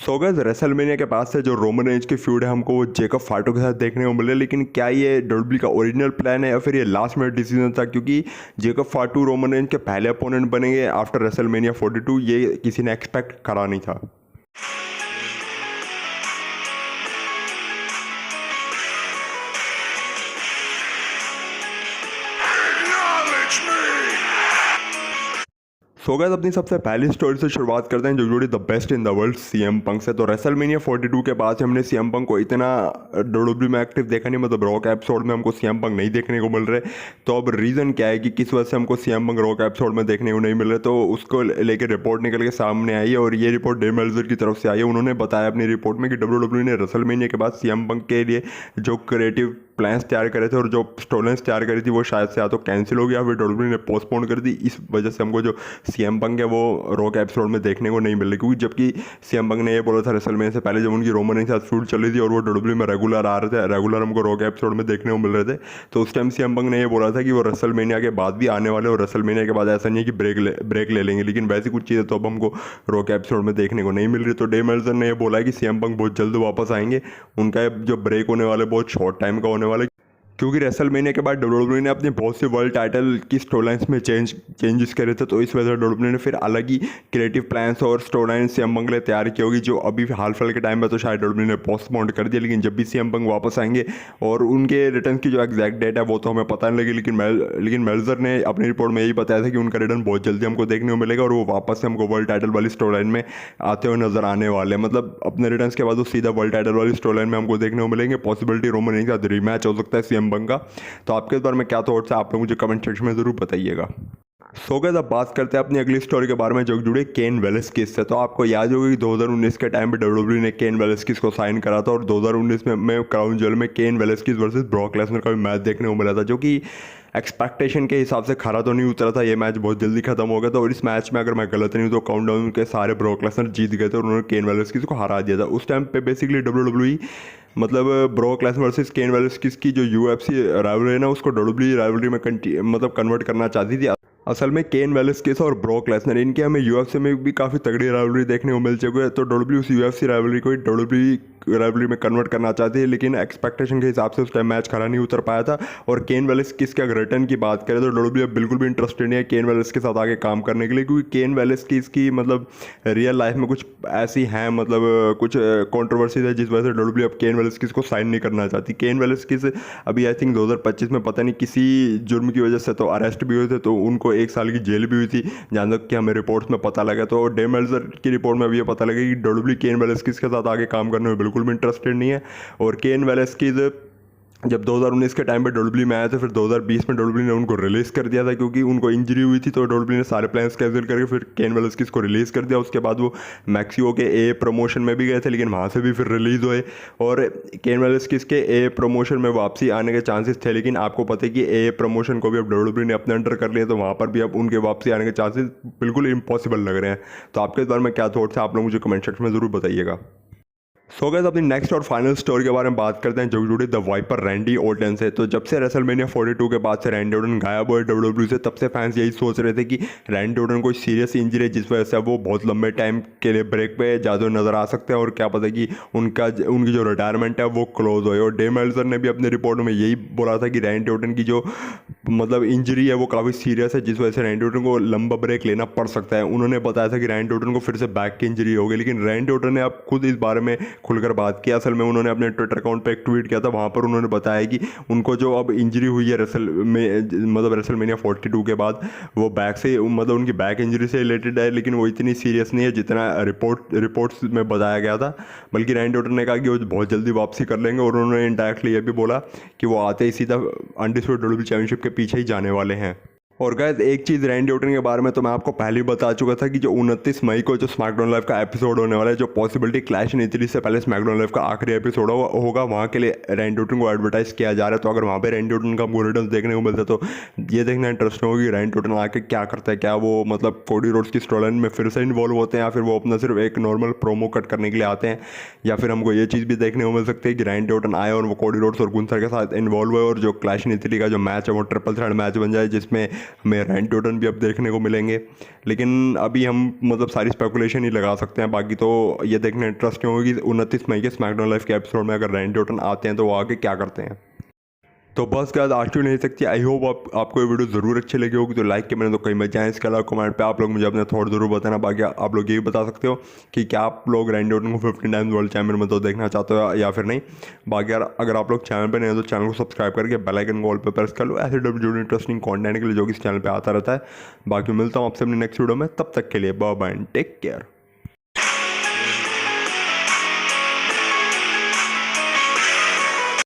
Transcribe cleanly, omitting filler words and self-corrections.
So guys WrestleMania के पास से जो रोमन रेंज की फ्यूड है हमको वो जेकब फाटो के साथ देखने को मिले, लेकिन क्या ये डब्ल्यूडब्ल्यूई का ओरिजिनल प्लान है या फिर ये लास्ट मिनट डिसीजन था? क्योंकि जेकब फाटू रोमन रेंज के पहले अपोनेंट बनेंगे आफ्टर रेसलमेनिया 42, ये किसी ने एक्सपेक्ट करा नहीं था। सो गाइस अपनी सबसे पहली स्टोरी से शुरुआत करते हैं जो जुड़ी the best in the world CM Punk से। तो रेसलमेनिया 42 के बाद से हमने सीएम पंक को इतना डब्ल्यूडब्ल्यूई में एक्टिव देखा नहीं, मतलब रॉक एपिसोड में हमको सीएम पंक नहीं देखने को मिल रहे। तो अब रीज़न क्या है कि किस वजह से हमको सीएम पंक रॉक एपिसोड में देखने को नहीं मिल रहे, तो उसको लेकर रिपोर्ट निकल के सामने आई है और ये रिपोर्ट डेव मेल्जर की तरफ से आई है। उन्होंने बताया अपनी रिपोर्ट में कि डब्ल्यूडब्ल्यूई ने रेसलमेनिया के बाद सीएम पंक के लिए जो क्रिएटिव प्लान्स तैयार करे थे और जो स्टोरीलाइंस तैयार करी थी वो शायद से या तो कैंसिल हो गया फिर डब्ल्यूडब्ल्यूई ने पोस्टपोन कर दी। इस वजह से हमको जो सीएम पंक है वो रॉक एपिसोड में देखने को नहीं मिल रही, क्योंकि जबकि सीएम पंक ने ये बोला था रेसलमेनिया से पहले जब उनकी रोमन रेंज के साथ फ्यूड चल रही थी और वो डब्ल्यूडब्ल्यूई में रेगुलर आ रहे थे, रेगुलर हमको रॉक एपिसोड में देखने को मिल रहे थे, तो उस टाइम सीएम पंक ने ये बोला था कि वो रेसलमेनिया के बाद भी आने वाले और रेसलमेनिया के बाद ऐसा नहीं है कि ब्रेक ले लेंगे। लेकिन वैसी कुछ चीज़ें तो अब हमको रॉक एपिसोड में देखने को नहीं मिल रही। तो डेव मेल्जर ने ये बोला है कि सीएम पंक बहुत जल्द वापस आएंगे, उनका जो ब्रेक होने वाला है बहुत शॉर्ट टाइम का होने वाला है, क्योंकि रेसलमेनिया के बाद डब्ल्यूडब्ल्यूई ने अपने बहुत से वर्ल्ड टाइटल की स्टोरी लाइन्स में चेंजेस करे थे। तो इस वजह से डब्ल्यूडब्ल्यूई ने फिर अलग ही क्रिएटिव प्लान्स और स्टोरी लाइन सीएम पंक के लिए तैयार की होगी, जो अभी हाल फिलहाल के टाइम में तो शायद डब्ल्यूडब्ल्यूई ने पोस्टपोन कर दिया। लेकिन जब भी सीएम पंक वापस आएंगे और उनके रिटर्न की जो एग्जैक्ट डेट है वो तो हमें पता नहीं लगी, लेकिन मेल्जर ने अपनी रिपोर्ट में यही बताया था कि उनका रिटर्न बहुत जल्दी हमको देखने को मिलेगा और वो वापस से हमको वर्ल्ड टाइटल वाली स्टोरी लाइन में आते हुए नजर आने वाले हैं। मतलब अपने रिटर्न के बाद वो सीधा वर्ल्ड टाइटल वाली स्टोरी लाइन में हमको देखने को मिलेंगे। पॉसिबिलिटी रोमन रेंज के साथ रीमैच हो सकता है सीएम पंक का। तो आपके इस बारे में क्या थॉट्स है, आप लोग मुझे कमेंट सेक्शन में ज़रूर बताइएगा। सो गाइस अब बात करते हैं अपनी अगली स्टोरी के बारे में जो जुड़े केन वेलेस्किस से। तो आपको याद होगा कि 2019 के टाइम पे डब्ल्यूडब्ल्यूई ने केन वेलेस्किस को साइन करा था और 2019 में क्राउन ज्वेल में केन वेलेस्किस वर्सेस ब्रॉक लेसनर का भी मैच देखने को मिला था, जो कि एक्सपेक्टेशन के हिसाब से खरा तो नहीं उतरा था। ये मैच बहुत जल्दी खत्म हो गया था और इस मैच में अगर मैं गलत नहीं हूँ तो काउंटडाउन के सारे ब्रॉक लेसनर जीत गए थे और उन्होंने केन वेलेस्किस को हरा दिया था। उस टाइम पे बेसिकली डब्ल्यूडब्ल्यूई मतलब ब्रॉक लेसनर वर्सेस केन वेलेस्किस की जो यूएफसी राइवलरी है ना उसको डब्ल्यूडब्ल्यूई राइवलरी में मतलब कन्वर्ट करना चाहती थी। असल में केन वेलेस्किस और ब्रॉक लेसनर इनके हमें यूएफसी में भी काफ़ी तगड़ी राइवलरी देखने को मिल चुकी है। तो डब्ल्यूडब्ल्यूई उस यूएफसी राइवलरी को डब्ल्यूडब्ल्यूई राइवलरी में कन्वर्ट करना चाहती है, लेकिन एक्सपेक्टेशन के हिसाब से उस टाइम मैच खरा नहीं उतर पाया था। और केन वेलेस्किस के अगर रिटर्न की बात करें तो डब्ल्यूडब्ल्यूई बिल्कुल भी इंटरेस्टेड नहीं है केन वेलेस्किस के साथ आगे काम करने के लिए, क्योंकि केन वेलेस्किस की मतलब रियल लाइफ में कुछ ऐसी हैं मतलब कुछ कॉन्ट्रोवर्सीज है जिस वजह से डब्ल्यूडब्ल्यूई अब केन वेलेस्किस को साइन नहीं करना चाहती। केन वेलेस्किस अभी आई थिंक 2025 में पता नहीं किसी जुर्म की वजह से तो अरेस्ट भी हुए थे, तो उनको 1 साल की जेल भी हुई थी जहाँ तक कि हमें रिपोर्ट्स में पता लगा। तो डेव मेल्जर की रिपोर्ट में भी ये पता लगा कि डब्ल्यूडब्ल्यूई केन वेलेस्किस के साथ आगे काम करने में बिल्कुल भी इंटरेस्टेड नहीं है। और केन वेलेस्किस जब 2019 के टाइम पे डब्ल्यूडब्ल्यूई में आया था फिर 2020 में डब्ल्यूडब्ल्यूई ने उनको रिलीज़ कर दिया था क्योंकि उनको इंजरी हुई थी। तो डब्ल्यूडब्ल्यूई ने सारे प्लान्स कैंसिल करके फिर केन वेलेस्किस को रिलीज़ कर दिया। उसके बाद वो मैक्सिको के ए प्रमोशन में भी गए थे, लेकिन वहाँ से भी फिर रिलीज़ हुए और केन वेलेस्किस के ए प्रमोशन में वापसी आने के चांसेस थे। लेकिन आपको पता है कि ए प्रमोशन को भी अब डब्ल्यूडब्ल्यूई ने अपने अंडर कर लिया, तो वहाँ पर भी अब उनके वापसी आने के चांसेस बिल्कुल इम्पॉसिबल लग रहे हैं। तो आपके इस बारे में क्या थॉट्स है, आप लोग मुझे कमेंट सेक्शन में ज़रूर बताइएगा। सो गाइस अपनी नेक्स्ट और फाइनल स्टोरी के बारे में बात करते हैं जो जुड़ी द वाइपर रैंडी ऑर्टन से। तो जब से रेसलमेनिया 42 के बाद से रैंडी ऑर्टन गायब हुए डब्ल्यूडब्ल्यूई से, तब से फैंस यही सोच रहे थे कि रैंडी ऑर्टन को सीरियस इंजरी है जिस वजह से वो बहुत लंबे टाइम के लिए ब्रेक पे ज़्यादा नजर आ सकते हैं और क्या पता कि उनकी जो रिटायरमेंट है वो क्लोज हो। और डेव मेल्जर ने भी अपने रिपोर्ट में यही बोला था कि रैंडी ऑर्टन की जो मतलब इंजरी है वो काफ़ी सीरियस है जिस वजह से रैंडी ऑर्टन को लंबा ब्रेक लेना पड़ सकता है। उन्होंने बताया था कि रैंडी ऑर्टन को फिर से बैक की इंजरी होगी, लेकिन रैंडी ऑर्टन ने अब खुद इस बारे में खुलकर बात की। असल में उन्होंने अपने ट्विटर अकाउंट पे एक ट्वीट किया था, वहाँ पर उन्होंने बताया कि उनको जो अब इंजरी हुई है रेसलमेनिया 42 के बाद वो बैक से मतलब उनकी बैक इंजरी से रिलेटेड है, लेकिन वो इतनी सीरियस नहीं है जितना रिपोर्ट्स में बताया गया था। बल्कि रैंडी ऑर्टन ने कहा कि वो बहुत जल्दी वापसी कर लेंगे और उन्होंने इनडायरेक्टली ये भी बोला कि वो आते ही सीधा अनडिस्प्यूटेड डब्ल्यूडब्ल्यूई चैंपियनशिप के पीछे ही जाने वाले हैं। और गाइस एक चीज़ रैंडी ऑर्टन के बारे में तो मैं आपको पहले ही बता चुका था कि जो 29 मई को जो स्मैकडाउन लाइव का एपिसोड होने वाला है, जो पॉसिबिलिटी क्लैश इन इटली से पहले स्मैकडाउन लाइव का आखिरी एपिसोड होगा, वहाँ के लिए रैंडी ऑर्टन को एडवर्टाइज किया जा रहा है। तो अगर वहाँ पे रैंडी ऑर्टन का रिटर्न देखने को मिलता है तो ये देखना इंटरेस्टिंग होगी रैंडी ऑर्टन आके क्या करता है। क्या वो मतलब कोडी रोड्स की स्टोरी लाइन में फिर से इन्वॉल्व होते हैं या फिर वो अपना सिर्फ एक नॉर्मल प्रोमो कट करने के लिए आते हैं, या फिर हमको ये चीज़ भी देखने को मिल सकती है कि रैंडी ऑर्टन आए और वो कोडी रोड्स और गुंथर के साथ इन्वॉल्व हुए और जो क्लैश इन इटली का जो मैच है वो ट्रिपल थ्रेट मैच बन जाए जिसमें हमें रैंडी ऑर्टन भी अब देखने को मिलेंगे। लेकिन अभी हम मतलब सारी स्पेकुलेशन ही लगा सकते हैं। बाकी तो ये देखना इंटरेस्टिंग होगी कि 29 मई के स्मैकडाउन लाइव के एपिसोड में अगर रैंडी ऑर्टन आते हैं तो वो आगे क्या करते हैं। तो बस गाइस आज की नहीं सकती। आई होप आपको ये वीडियो ज़रूर अच्छी लगी होगी। तो लाइक के मैंने तो कहीं मत जाएँ। इसके अलावा कमेंट पे आप लोग मुझे अपने थॉट ज़रूर बताना। बाकी आप लोग ये भी बता सकते हो कि क्या आप लोग रैंडी ऑर्टन को 15 टाइम्स वर्ल्ड चैंपियन में तो देखना चाहते हो या फिर नहीं। बाकी अगर आप लोग चैनल पर नहीं हो तो चैनल को सब्सक्राइब करके बेल आइकन को ऑल पे प्रेस कर लो ऐसे डब्ल्यू इंटरेस्टिंग कॉन्टेंट के लिए जो कि इस चैनल पर आता रहता है। बाकी मिलता हूँ आपसे अपने नेक्स्ट वीडियो में, तब तक के लिए bye bye and take care.